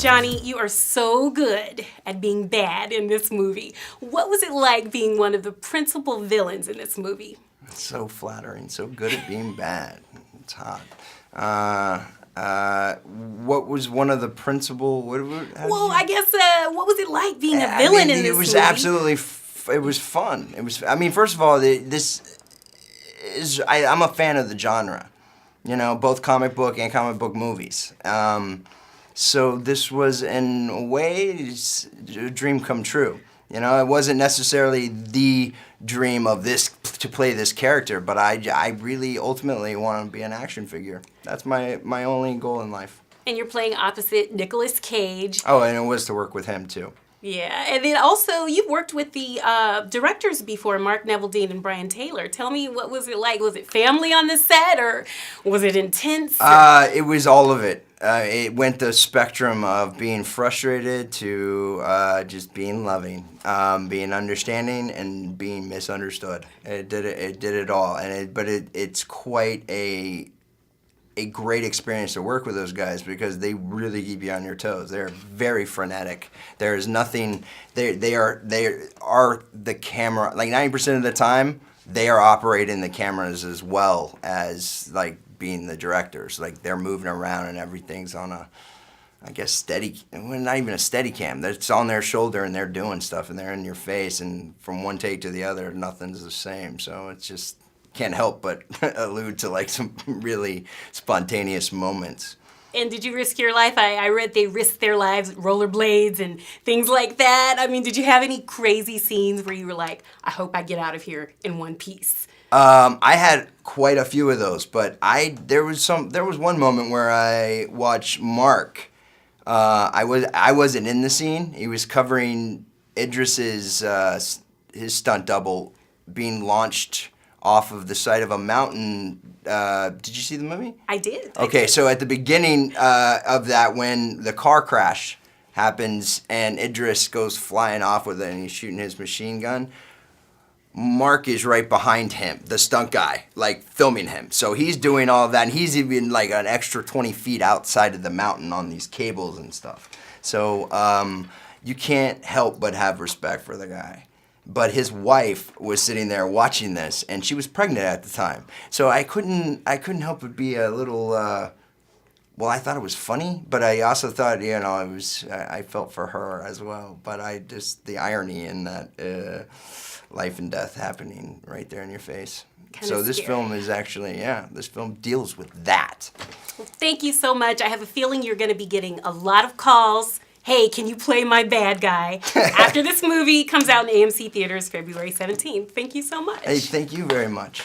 Johnny, you are so good at being bad in this movie. What was it like being one of the principal villains in this movie? It's so flattering, so good at being bad. It's hot. What was one of the principal? I guess what was it like being a villain in this movie? It was absolutely. It was fun. It was. I mean, first of all, this is. I'm a fan of the genre. You know, both comic book and comic book movies. So this was, in a way, a dream come true. You know, it wasn't necessarily the dream of this to play this character, but I really ultimately want to be an action figure. That's my only goal in life. And you're playing opposite Nicolas Cage. Oh, and it was to work with him too. Yeah, and then also you've worked with the directors before, Mark Neville-Dean and Brian Taylor. Tell me, what was it like? Was it family on the set, or was it intense? It was all of it. It went the spectrum of being frustrated to just being loving, being understanding, and being misunderstood. It did it all, and it's quite a great experience to work with those guys because they really keep you on your toes. They're very frenetic. There is nothing. They are the camera. Like 90% of the time, they are operating the cameras as well as like being the directors. Like they're moving around and everything's on a, I guess, steady. Well, not even a steady cam. It's on their shoulder and they're doing stuff and they're in your face, and from one take to the other, nothing's the same. So it's just. Can't help but allude to like some really spontaneous moments. And did you risk your life? I read they risked their lives with rollerblades and things like that. I mean, did you have any crazy scenes where you were like, I hope I get out of here in one piece? I had quite a few of those, but there was one moment where I watched Mark. I wasn't in the scene. He was covering Idris's his stunt double being launched off of the side of a mountain. Did you see the movie? I did. Okay, so at the beginning of that, when the car crash happens and Idris goes flying off with it and he's shooting his machine gun, Mark is right behind him, the stunt guy, like filming him. So he's doing all of that, and he's even like an extra 20 feet outside of the mountain on these cables and stuff. So you can't help but have respect for the guy. But his wife was sitting there watching this, and she was pregnant at the time. So I couldn't help but be a little. Well, I thought it was funny, but I also thought, you know, I felt for her as well. But the irony in that life and death happening right there in your face. So this film is actually, this film deals with that. Well, thank you so much. I have a feeling you're going to be getting a lot of calls. Hey, can you play my bad guy? After this movie comes out in AMC theaters February 17th. Thank you so much. Hey, thank you very much.